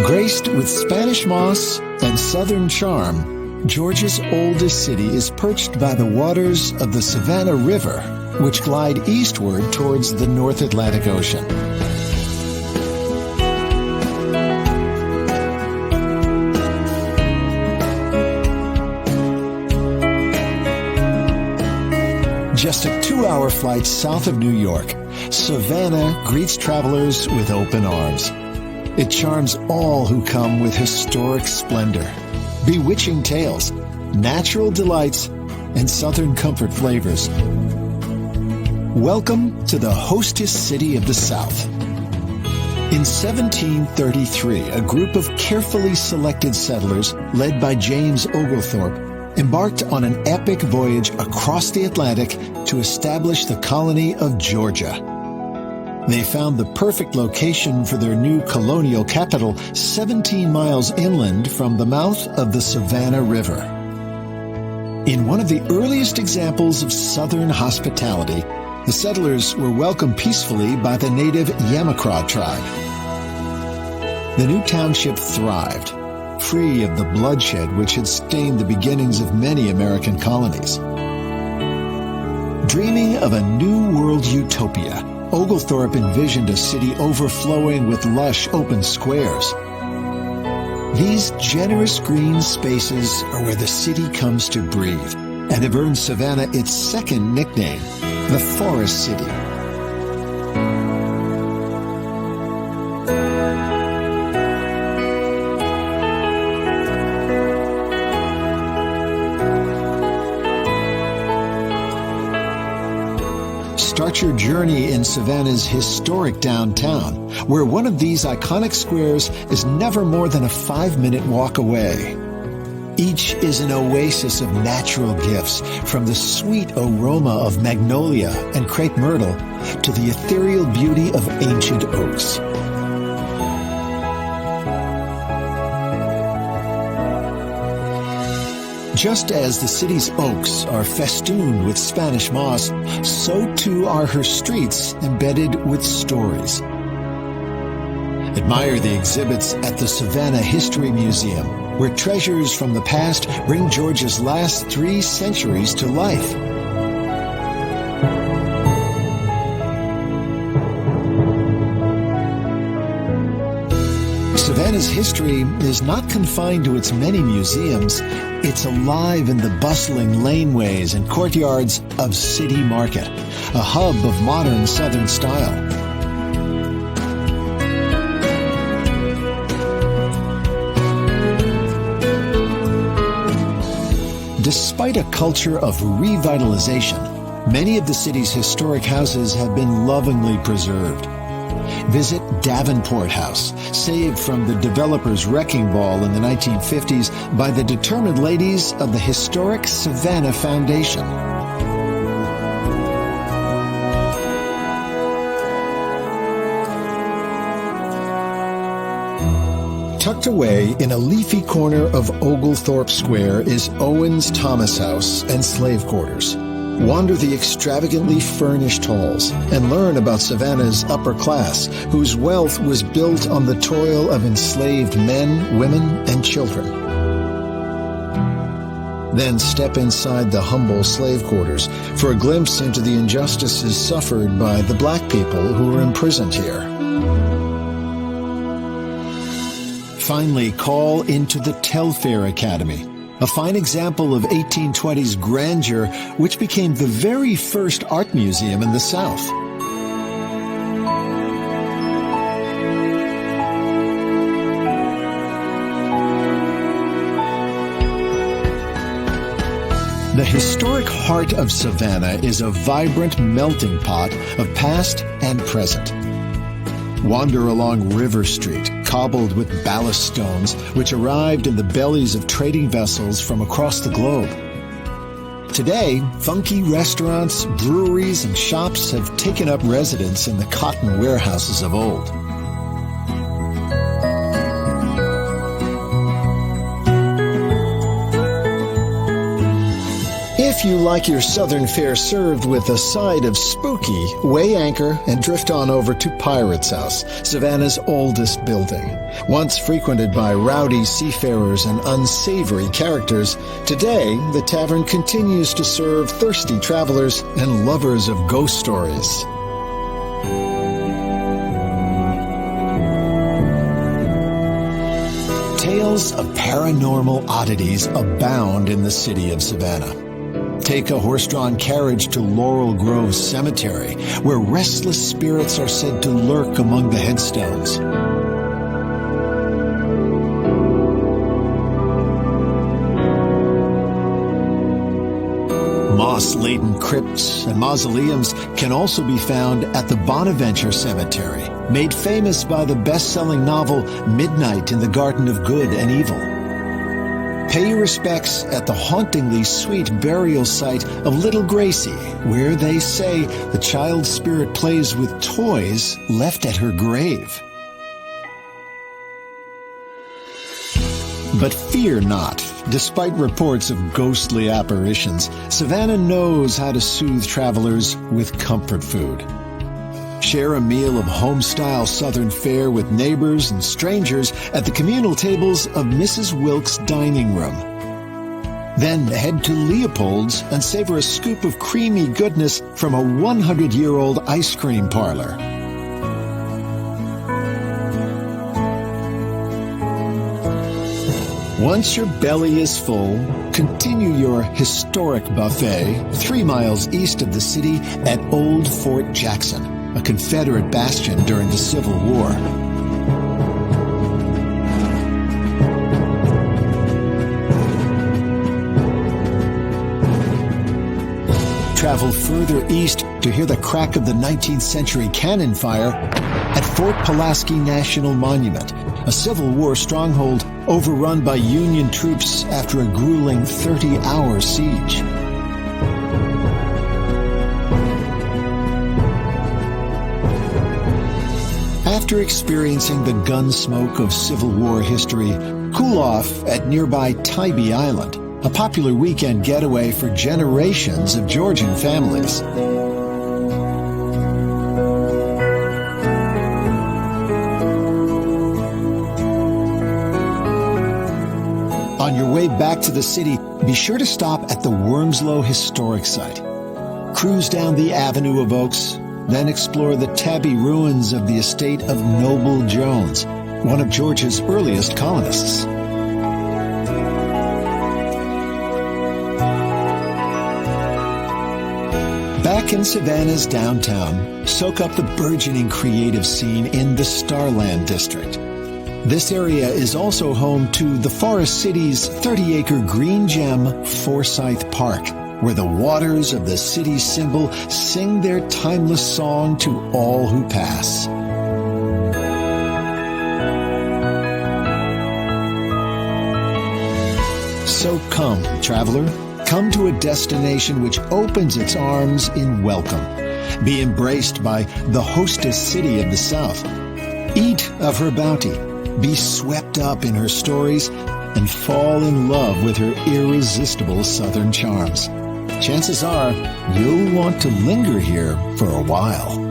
Graced with Spanish moss and southern charm, Georgia's oldest city is perched by the waters of the Savannah River, which glide eastward towards the North Atlantic Ocean. Just a 2-hour flight south of New York, Savannah greets travelers with open arms. It charms all who come with historic splendor, bewitching tales, natural delights, and Southern comfort flavors. Welcome to the hostess city of the South. In 1733, a group of carefully selected settlers, led by James Oglethorpe, embarked on an epic voyage across the Atlantic to establish the colony of Georgia. They found the perfect location for their new colonial capital 17 miles inland from the mouth of the Savannah River. In one of the earliest examples of Southern hospitality, the settlers were welcomed peacefully by the native Yamacraw tribe. The new township thrived, free of the bloodshed which had stained the beginnings of many American colonies. Dreaming of a new world utopia, Oglethorpe envisioned a city overflowing with lush open squares. These generous green spaces are where the city comes to breathe and have earned Savannah its second nickname, the Forest City. Start your journey in Savannah's historic downtown, where one of these iconic squares is never more than a 5-minute walk away. Each is an oasis of natural gifts, from the sweet aroma of magnolia and crepe myrtle to the ethereal beauty of ancient oaks. Just as the city's oaks are festooned with Spanish moss, so too are her streets embedded with stories. Admire the exhibits at the Savannah History Museum, where treasures from the past bring Georgia's last 3 centuries to life. Savannah's history is not confined to its many museums. It's alive in the bustling laneways and courtyards of City Market, a hub of modern Southern style. Despite a culture of revitalization, many of the city's historic houses have been lovingly preserved. Visit Davenport House, saved from the developer's wrecking ball in the 1950s by the determined ladies of the historic Savannah Foundation. Tucked away in a leafy corner of Oglethorpe Square is Owens Thomas House and slave quarters. Wander the extravagantly furnished halls and learn about Savannah's upper class, whose wealth was built on the toil of enslaved men, women, and children. Then step inside the humble slave quarters for a glimpse into the injustices suffered by the black people who were imprisoned here. Finally, call into the Telfair Academy, a fine example of 1820s grandeur, which became the very first art museum in the South. The historic heart of Savannah is a vibrant melting pot of past and present. Wander along River Street, cobbled with ballast stones, which arrived in the bellies of trading vessels from across the globe. Today, funky restaurants, breweries, and shops have taken up residence in the cotton warehouses of old. If you like your southern fare served with a side of spooky, weigh anchor and drift on over to Pirate's House, Savannah's oldest building. Once frequented by rowdy seafarers and unsavory characters, today the tavern continues to serve thirsty travelers and lovers of ghost stories. Tales of paranormal oddities abound in the city of Savannah. Take a horse-drawn carriage to Laurel Grove Cemetery, where restless spirits are said to lurk among the headstones. Moss-laden crypts and mausoleums can also be found at the Bonaventure Cemetery, made famous by the best-selling novel Midnight in the Garden of Good and Evil. Pay your respects at the hauntingly sweet burial site of Little Gracie, where they say the child spirit plays with toys left at her grave. But fear not. Despite reports of ghostly apparitions, Savannah knows how to soothe travelers with comfort food. Share a meal of home-style Southern fare with neighbors and strangers at the communal tables of Mrs. Wilkes' dining room. Then head to Leopold's and savor a scoop of creamy goodness from a 100-year-old ice cream parlor. Once your belly is full, continue your historic buffet 3 miles east of the city at Old Fort Jackson, a Confederate bastion during the Civil War. Travel further east to hear the crack of the 19th century cannon fire at Fort Pulaski National Monument, a Civil War stronghold overrun by Union troops after a grueling 30-hour siege. After experiencing the gun smoke of Civil War history, cool off at nearby Tybee Island, a popular weekend getaway for generations of Georgian families. On your way back to the city, be sure to stop at the Wormslow Historic Site. Cruise down the Avenue of Oaks, then explore the tabby ruins of the estate of Noble Jones, one of Georgia's earliest colonists. Back in Savannah's downtown, soak up the burgeoning creative scene in the Starland District. This area is also home to the Forest City's 30-acre green gem, Forsyth Park, where the waters of the city's symbol sing their timeless song to all who pass. So come, traveler, come to a destination which opens its arms in welcome. Be embraced by the hostess city of the South. Eat of her bounty. Be swept up in her stories and fall in love with her irresistible Southern charms. Chances are you'll want to linger here for a while.